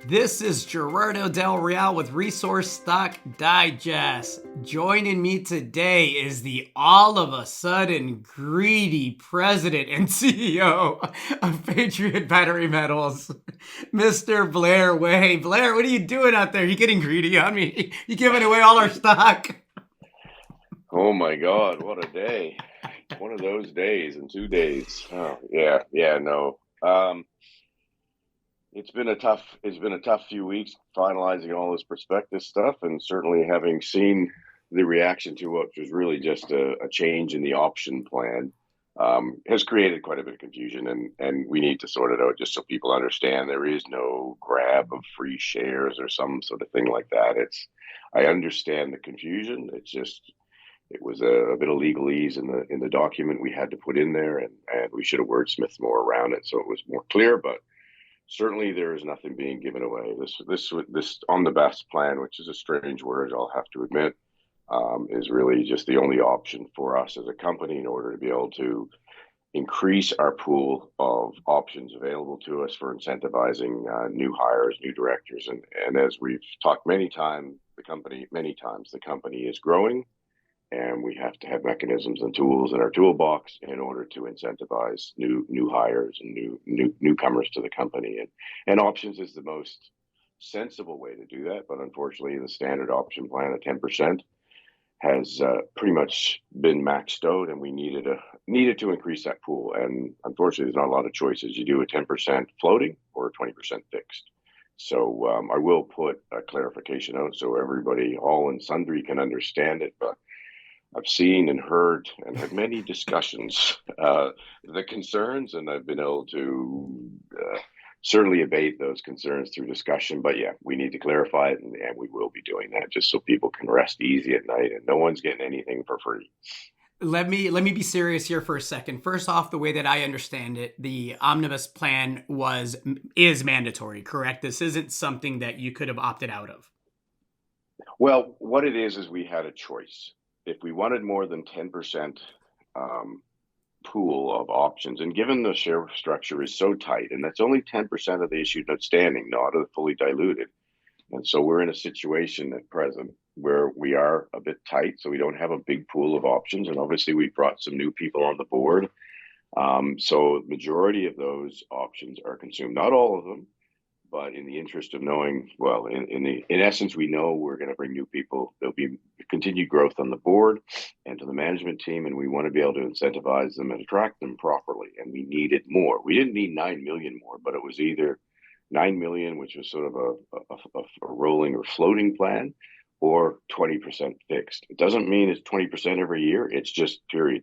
This is Gerardo Del Real with Resource Stock Digest. Joining me today is the all of a sudden greedy president and CEO of Patriot Battery Metals, Mr. Blair Way. Blair, what are you doing out there? You getting greedy on me? You giving away all our stock? Oh my God, what a day. One of those days in 2 days. Oh, yeah, no. It's been a tough few weeks finalizing all this prospectus stuff, and certainly having seen the reaction to what was really just a change in the option plan has created quite a bit of confusion, and we need to sort it out just so people understand there is no grab of free shares or some sort of thing like that. I understand the confusion. It was a bit of legalese in the document we had to put in there, and we should have wordsmithed more around it so it was more clear. But certainly, there is nothing being given away. This omnibus plan, which is a strange word, I'll have to admit, is really just the only option for us as a company in order to be able to increase our pool of options available to us for incentivizing new hires, new directors, and as we've talked many times, the company is growing, and we have to have mechanisms and tools in our toolbox in order to incentivize new hires and newcomers to the company. And options is the most sensible way to do that. But unfortunately, the standard option plan of 10% has pretty much been maxed out, and we needed to increase that pool. And unfortunately, there's not a lot of choices. You do a 10% floating or a 20% fixed. So I will put a clarification out so everybody, all and sundry, can understand it. But I've seen and heard and had many discussions, the concerns, and I've been able to certainly abate those concerns through discussion. But yeah, we need to clarify it, and we will be doing that just so people can rest easy at night and no one's getting anything for free. Let me be serious here for a second. First off, the way that I understand it, the omnibus plan is mandatory, correct? This isn't something that you could have opted out of. Well, what it is we had a choice. If we wanted more than 10% um, pool of options, and given the share structure is so tight, and that's only 10% of the issued outstanding, not of fully diluted. And so we're in a situation at present where we are a bit tight, so we don't have a big pool of options. And obviously, we brought some new people on the board. So majority of those options are consumed, not all of them, but in the interest of knowing, well, in essence, we know we're going to bring new people. There'll be continued growth on the board and to the management team, and we want to be able to incentivize them and attract them properly. And we needed more. We didn't need 9 million more, but it was either 9 million, which was sort of a rolling or floating plan, or 20% fixed. It doesn't mean it's 20% every year. It's just period.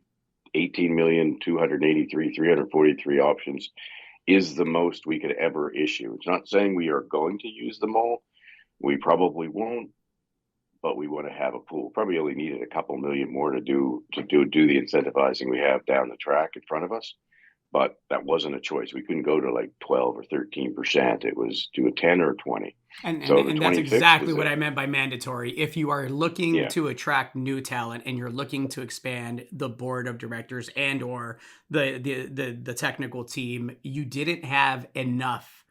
18,283,343 options is the most we could ever issue. It's not saying we are going to use them all. We probably won't, but we want to have a pool. Probably only needed a couple million more to do the incentivizing we have down the track in front of us. But that wasn't a choice. We couldn't go to like 12 or 13%. It was to a 10 or 20. And, and So the and that's 20 fixed exactly was what it. I meant by mandatory. If you are looking Yeah, to attract new talent and you're looking to expand the board of directors and or the technical team, you didn't have enough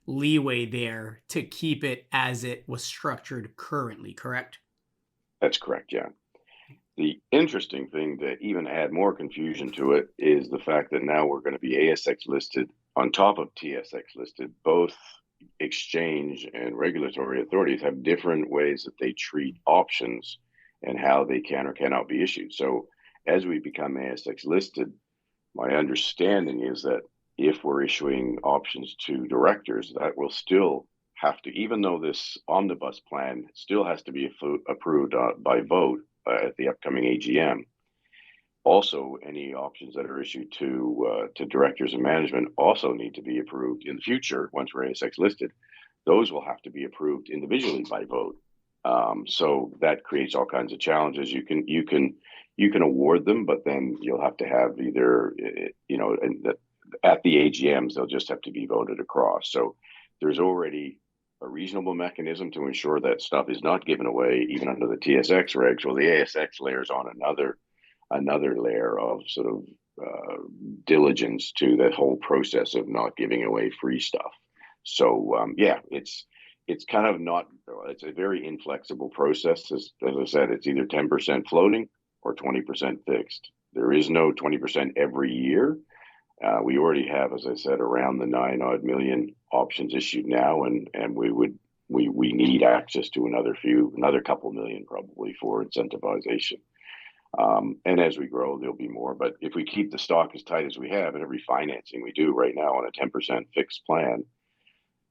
leeway there to keep it as it was structured currently, correct? that's correct. Yeah. The interesting thing to even add more confusion to it is the fact that now we're going to be ASX listed on top of TSX listed. Both exchange and regulatory authorities have different ways that they treat options and how they can or cannot be issued. So as we become ASX listed, my understanding is that if we're issuing options to directors, that will still have to, even though this omnibus plan still has to be approved by vote at the upcoming AGM. Also, any options that are issued to directors and management also need to be approved in the future once we're ASX listed. Those will have to be approved individually by vote. So that creates all kinds of challenges. You can award them, but then you'll have to have either at the AGMs they'll just have to be voted across. So there's already a reasonable mechanism to ensure that stuff is not given away, even under the TSX regs. Well, the ASX layers on another layer of sort of diligence to the whole process of not giving away free stuff. So yeah, it's kind of not, it's a very inflexible process. As I said, it's either 10% floating or 20% fixed. There is no 20% every year. We already have, as I said, around the 9 odd million options issued now, and we need access to another couple million probably for incentivization. And as we grow, there'll be more. But if we keep the stock as tight as we have, and every financing we do right now on a 10% fixed plan,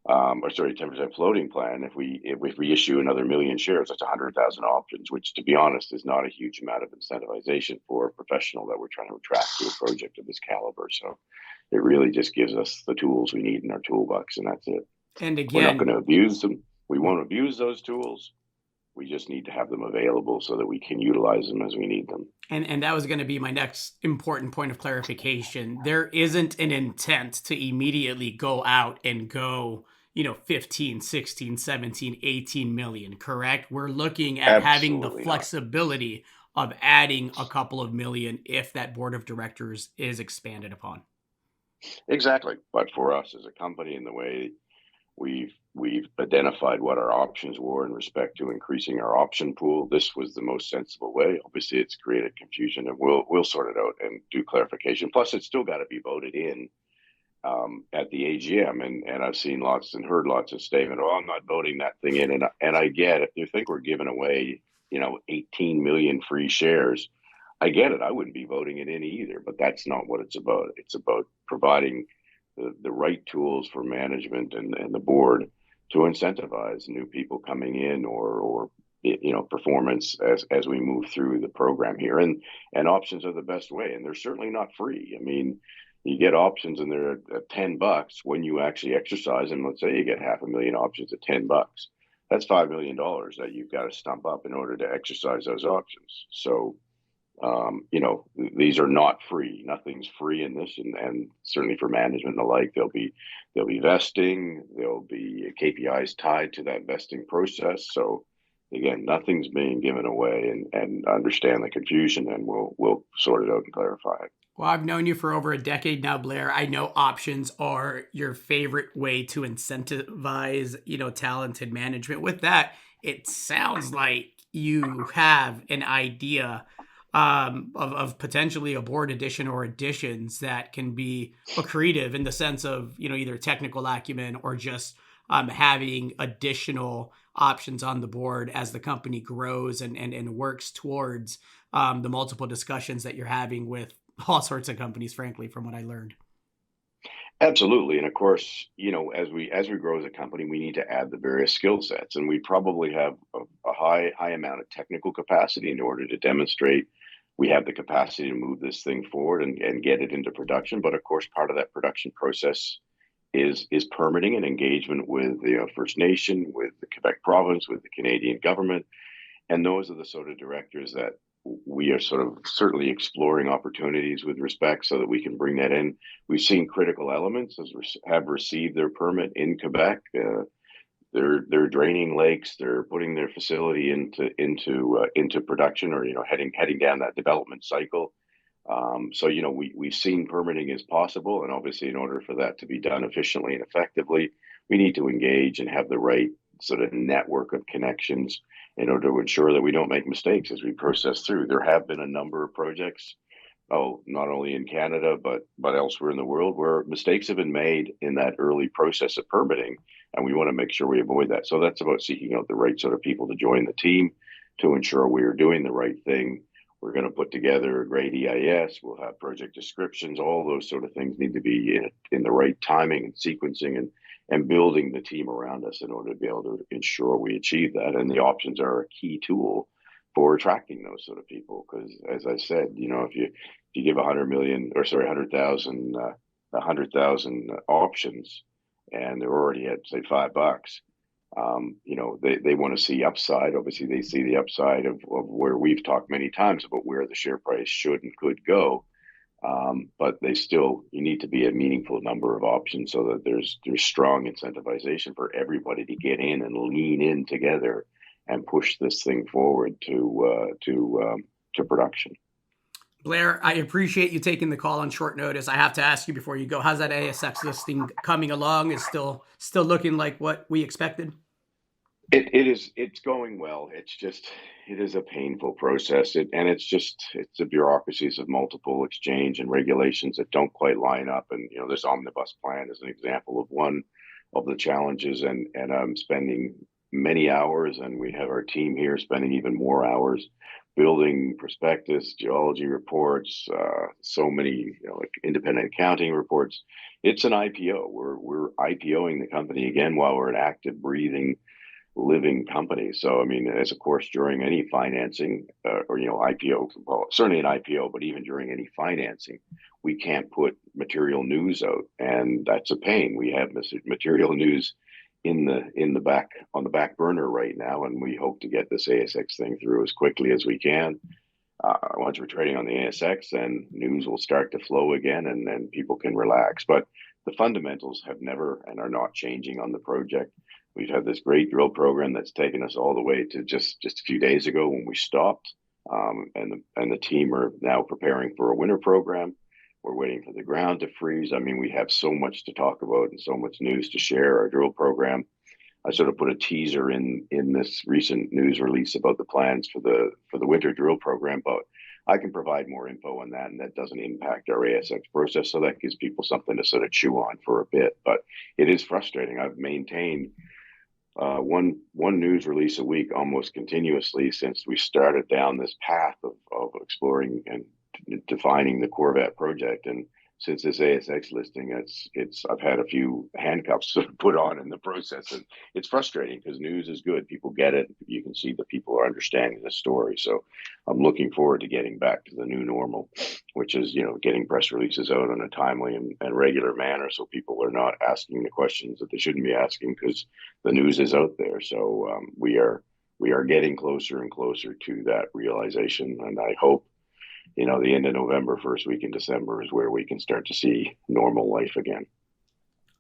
10% floating plan, if we issue another million shares, that's 100,000 options, which, to be honest, is not a huge amount of incentivization for a professional that we're trying to attract to a project of this caliber. So it really just gives us the tools we need in our toolbox, and that's it. And again, we're not going to abuse them. We won't abuse those tools. We just need to have them available so that we can utilize them as we need them. And that was going to be my next important point of clarification. There isn't an intent to immediately go out and go, 15, 16, 17, 18 million, correct? We're looking at having the flexibility of adding a couple of million if that board of directors is expanded upon. Exactly. But for us as a company, in the way we've identified what our options were in respect to increasing our option pool, this was the most sensible way. Obviously, it's created confusion, and we'll sort it out and do clarification. Plus, it's still got to be voted in at the AGM, and I've seen lots and heard lots of statement, "Oh, I'm not voting that thing in," and I get it. If you think we're giving away, 18 million free shares, I get it. I wouldn't be voting it in either, but that's not what it's about. It's about providing the right tools for management and the board to incentivize new people coming in or performance as we move through the program here. And options are the best way, and they're certainly not free. I mean, you get options and they're at $10 when you actually exercise. And let's say you get 500,000 options at $10. That's $5 million that you've got to stump up in order to exercise those options. So, these are not free. Nothing's free in this, and certainly for management and the like, there'll be vesting, there'll be KPIs tied to that vesting process. So again, nothing's being given away, and understand the confusion, and we'll sort it out and clarify it. Well, I've known you for over a decade now, Blair. I know options are your favorite way to incentivize, talented management. With that, it sounds like you have an idea of potentially a board addition or additions that can be accretive in the sense of, either technical acumen or just having additional options on the board as the company grows and works towards the multiple discussions that you're having with all sorts of companies, frankly, from what I learned. Absolutely. And of course, as we grow as a company, we need to add the various skill sets, and we probably have a high amount of technical capacity in order to demonstrate we have the capacity to move this thing forward and get it into production. But of course, part of that production process is permitting and engagement with the First Nation, with the Quebec province, with the Canadian government. And those are the sort of directors that we are sort of certainly exploring opportunities with respect so that we can bring that in. We've seen critical elements have received their permit in Quebec. They're draining lakes. They're putting their facility into production, or heading down that development cycle. So we've seen permitting is possible, and obviously, in order for that to be done efficiently and effectively, we need to engage and have the right sort of network of connections in order to ensure that we don't make mistakes as we process through. There have been a number of projects, not only in Canada but elsewhere in the world, where mistakes have been made in that early process of permitting, and we want to make sure we avoid that. So that's about seeking out the right sort of people to join the team to ensure we are doing the right thing. We're going to put together a great EIS. We'll have project descriptions. All those sort of things need to be in the right timing and sequencing, and building the team around us in order to be able to ensure we achieve that. And the options are a key tool for attracting those sort of people. Because as I said, if you give 100,000 options, and they're already at say $5, they want to see upside. Obviously, they see the upside of where we've talked many times about where the share price should and could go. But you need to be a meaningful number of options so that there's strong incentivization for everybody to get in and lean in together and push this thing forward to production. Blair, I appreciate you taking the call on short notice. I have to ask you before you go, how's that ASX listing coming along? Is still looking like what we expected? It's going well. It is a painful process. It's the bureaucracies of multiple exchange and regulations that don't quite line up. And, this omnibus plan is an example of one of the challenges. And I'm spending many hours, and we have our team here spending even more hours building prospectus, geology reports, so many, like independent accounting reports. It's an IPO. We're IPOing the company again while we're an active, breathing, living company. So, I mean, as of course, during any financing or, IPO, well, certainly an IPO, but even during any financing, we can't put material news out. And that's a pain. We have material news in the back on the back burner right now. And we hope to get this ASX thing through as quickly as we can. Once we're trading on the ASX, then news will start to flow again, and then people can relax. But the fundamentals have never and are not changing on the project. We've had this great drill program that's taken us all the way to just a few days ago when we stopped, and the team are now preparing for a winter program. We're waiting for the ground to freeze. I mean, we have so much to talk about and so much news to share. Our drill program, I sort of put a teaser in this recent news release about the plans for the winter drill program, but I can provide more info on that, and that doesn't impact our ASX process. So that gives people something to sort of chew on for a bit. But it is frustrating. I've maintained one news release a week almost continuously since we started down this path of exploring and defining the Corvette project. And since this ASX listing, I've had a few handcuffs put on in the process, and it's frustrating because news is good. People get it. You can see that people are understanding the story. So I'm looking forward to getting back to the new normal, which is, getting press releases out in a timely and regular manner, so people are not asking the questions that they shouldn't be asking because the news is out there. So we are getting closer and closer to that realization, and I hope the end of November, first week in December is where we can start to see normal life again.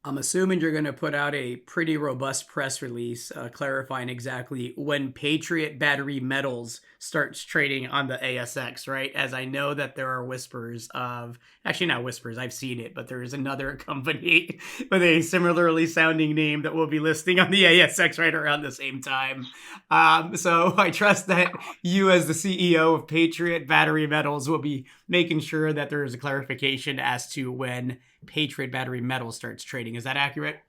I'm assuming you're going to put out a pretty robust press release clarifying exactly when Patriot Battery Metals starts trading on the ASX, right? As I know that there are whispers of, actually not whispers, I've seen it, but there is another company with a similarly sounding name that will be listing on the ASX right around the same time. So I trust that you, as the CEO of Patriot Battery Metals, will be making sure that there is a clarification as to when Patriot Battery Metals starts trading. Is that accurate?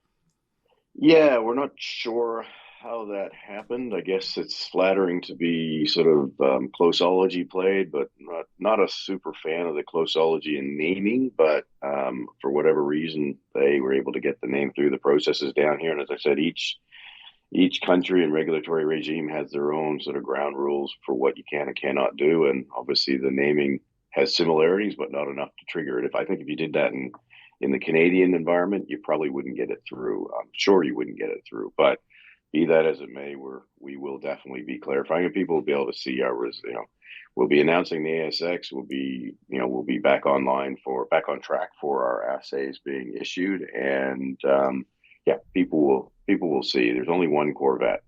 Yeah, we're not sure how that happened. I guess it's flattering to be sort of closeology played, but not a super fan of the closeology in naming. But for whatever reason, they were able to get the name through the processes down here. And as I said, each country and regulatory regime has their own sort of ground rules for what you can and cannot do. And obviously, the naming has similarities, but not enough to trigger it. If you did that in the Canadian environment, you probably wouldn't get it through. I'm sure you wouldn't get it through. But be that as it may, we will definitely be clarifying, and people will be able to see we'll be announcing the ASX. We'll be back on track for our assays being issued, and people will see. There's only one Corvette.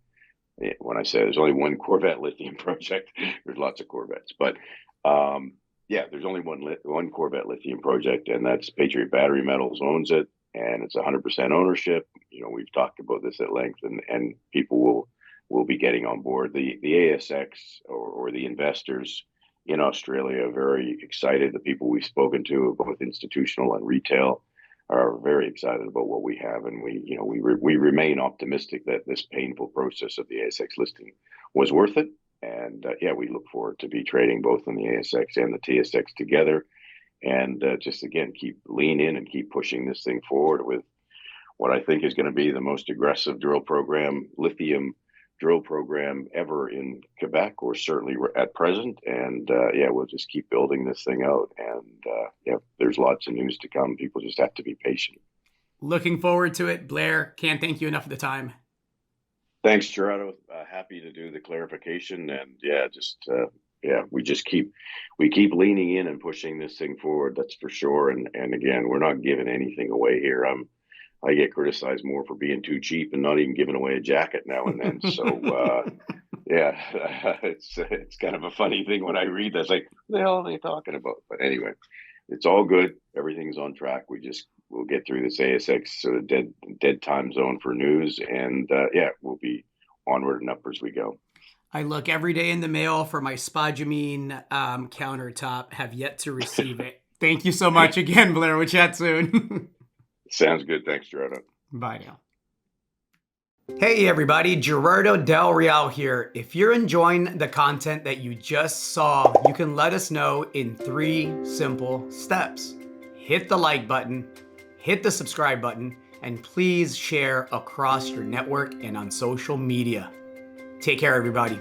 When I say there's only one Corvette lithium project, there's lots of Corvettes, but there's only one Corvette lithium project, and that's Patriot Battery Metals owns it, and it's 100% ownership. We've talked about this at length, and people will be getting on board. The ASX or the investors in Australia are very excited. The people we've spoken to, both institutional and retail, are very excited about what we have, and we remain optimistic that this painful process of the ASX listing was worth it. And we look forward to be trading both on the ASX and the TSX together, and just again lean in and keep pushing this thing forward with what I think is going to be the most aggressive lithium drill program ever in Quebec, or certainly at present. And we'll just keep building this thing out. And there's lots of news to come. People just have to be patient. Looking forward to it, Blair. Can't thank you enough for the time. Thanks, Gerardo. Happy to do the clarification, and we keep leaning in and pushing this thing forward. That's for sure. And again, we're not giving anything away here. I get criticized more for being too cheap and not even giving away a jacket now and then. So it's kind of a funny thing when I read this. Like, what the hell are they talking about? But anyway, it's all good. Everything's on track. We'll get through this ASX sort of dead time zone for news, and we'll onward and up as we go. I look every day in the mail for my spodumene countertop. Have yet to receive it. Thank you so much again, Blair. We'll chat soon. Sounds good. Thanks, Gerardo. Bye now. Hey everybody, Gerardo Del Real here. If you're enjoying the content that you just saw, you can let us know in 3 simple steps. Hit the like button, hit the subscribe button, and please share across your network and on social media. Take care, everybody.